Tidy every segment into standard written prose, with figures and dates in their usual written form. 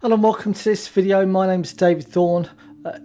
Hello and welcome to this video. My name is David Thorne.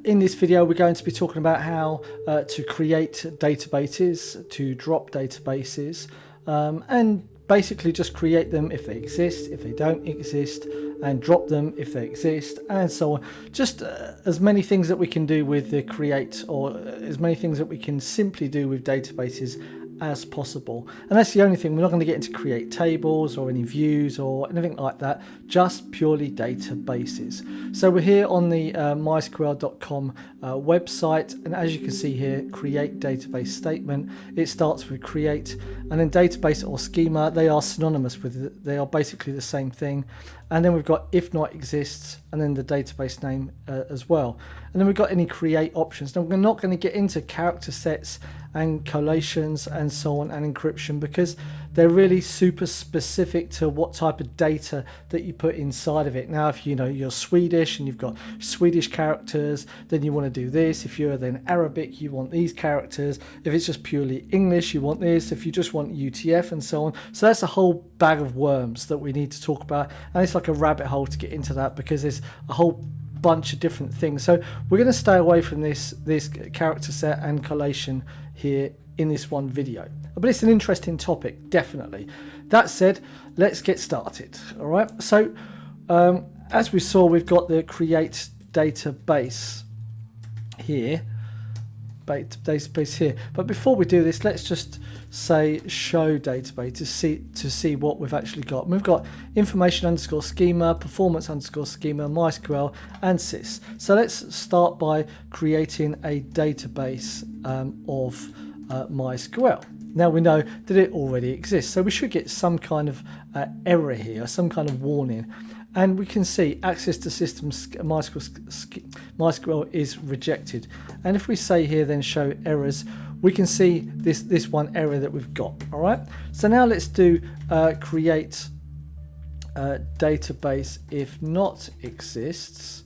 In this video we're going to be talking about how to create databases, to drop databases, and basically just create them if they exist, if they don't exist, and drop them if they exist, and so on. Just as many things that we can do with the create, or as many things that we can simply do with databases as possible. And that's the only thing. We're not going to get into create tables or any views or anything like that, just purely databases. So we're here on the mysql.com website, and as you can see here, create database statement. It starts with create, and then database or schema, they are synonymous with it. They are basically the same thing. And then we've got if not exists, and then the database name as well. And then we've got any create options. Now we're not going to get into character sets and collations and so on, and encryption, because they're really super specific to what type of data that you put inside of it. Now if you're Swedish and you've got Swedish characters, then you want to do this. If you're then Arabic, you want these characters. If it's just purely English, you want this. If you just want UTF and so on. So that's a whole bag of worms that we need to talk about, and it's like a rabbit hole to get into that, because there's a whole bunch of different things. So we're going to stay away from this character set and collation here in this one video, but it's an interesting topic, definitely. That said, let's get started. All right, so as we saw, we've got the create database here, but before we do this, let's just say show database to see what we've actually got. And we've got information underscore schema, performance underscore schema, MySQL, and sys. So let's start by creating a database of MySQL. Now we know that it already exists, so we should get some kind of error here, some kind of warning. And we can see access to system MySQL is rejected. And if we say here then show errors, we can see this one error that we've got. All right. So now let's do create database if not exists,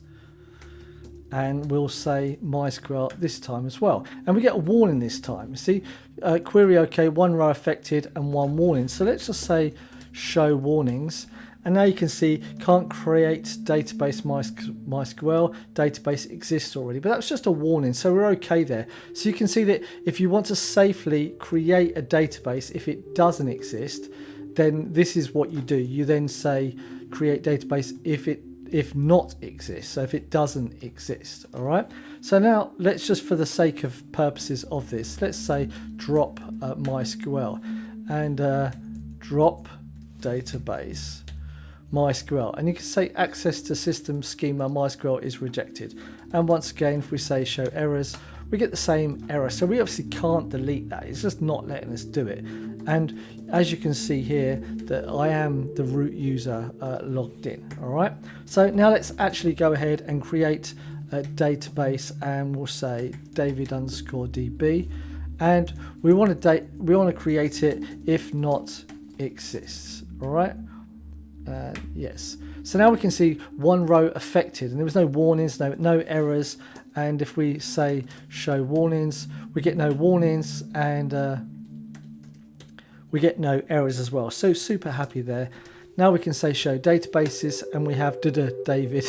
and we'll say MySQL this time as well. And we get a warning this time. You see, query OK, one row affected and one warning. So let's just say show warnings. And now you can see can't create database MySQL, database exists already, but that's just a warning, so we're okay there. So you can see that if you want to safely create a database if it doesn't exist, then this is what you do. You then say create database if not exists, so if it doesn't exist. All right, so now let's just, for the sake of purposes of this, let's say drop MySQL and drop database MySQL, and you can say access to system schema MySQL is rejected. And once again, if we say show errors, we get the same error. So we obviously can't delete that, it's just not letting us do it. And as you can see here, that I am the root user logged in. All right, so now let's actually go ahead and create a database, and we'll say David underscore DB, and we want to create it if not exists. All right. Yes, so now we can see one row affected, and there was no warnings, no errors. And if we say show warnings, we get no warnings, and we get no errors as well. So super happy there. Now we can say show databases, and we have David.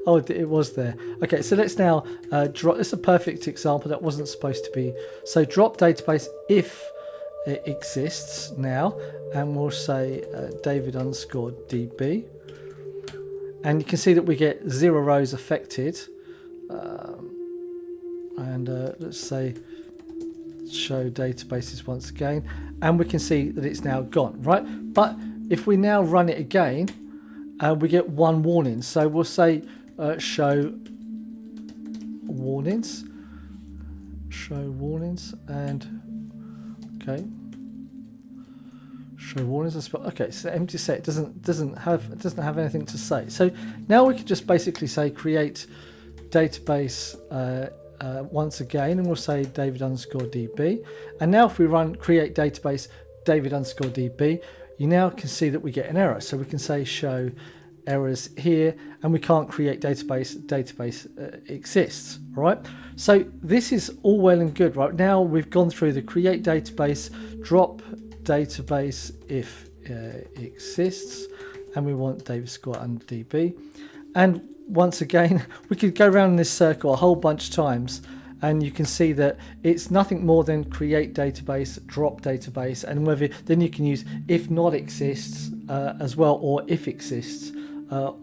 Oh, it was there. Okay, so let's now drop. This is a perfect example that wasn't supposed to be. So drop database if it exists now, and we'll say David underscore DB, and you can see that we get 0 rows affected, and let's say show databases once again, and we can see that it's now gone, right? But if we now run it again, we get one warning. So we'll say show warnings, and okay, show warnings. Okay, so empty set doesn't have anything to say. So now we can just basically say create database once again, and we'll say David underscore DB. And now if we run create database David underscore DB, you now can see that we get an error. So we can say show errors here, and we can't create database exists. All right, so this is all well and good. Right now we've gone through the create database, drop database if exists, and we want David Scott under DB. And once again, we could go around in this circle a whole bunch of times, and you can see that it's nothing more than create database, drop database, and whether then you can use if not exists as well, or if exists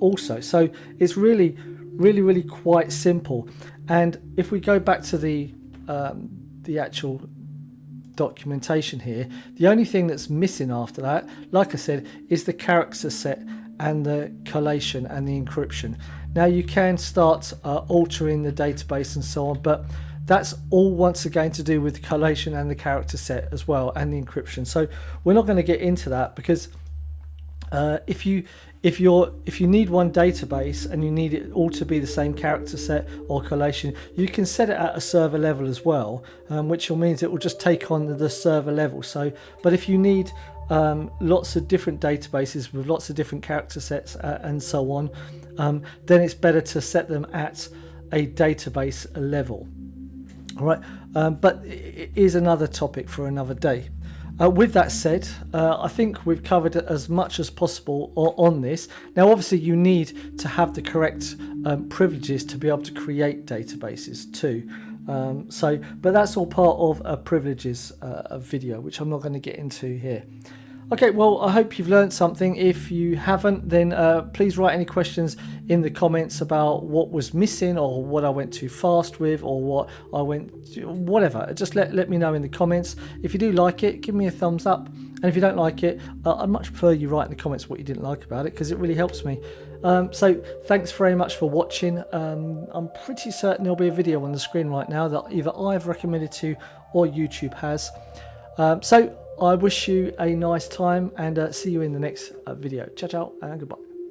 also. So it's really quite simple. And if we go back to the actual documentation here, the only thing that's missing after that, like I said, is the character set and the collation and the encryption. Now you can start altering the database and so on, but that's all once again to do with the collation and the character set as well, and the encryption. So we're not going to get into that, because if you need one database and you need it all to be the same character set or collation, you can set it at a server level as well, which means it will just take on the server level. So, but if you need lots of different databases with lots of different character sets and so on, then it's better to set them at a database level. All right, but it is another topic for another day. With that said, I think we've covered as much as possible on this. Now, obviously, you need to have the correct privileges to be able to create databases too. But that's all part of a privileges video, which I'm not going to get into here. Okay, well, I hope you've learned something. If you haven't, then please write any questions in the comments about what was missing, or what I went too fast with, or what I went, whatever. Just let me know in the comments. If you do like it, give me a thumbs up. And if you don't like it, I'd much prefer you write in the comments what you didn't like about it, because it really helps me. So thanks very much for watching. I'm pretty certain there'll be a video on the screen right now that either I've recommended to or YouTube has. So I wish you a nice time, and see you in the next video. Ciao, ciao, and goodbye.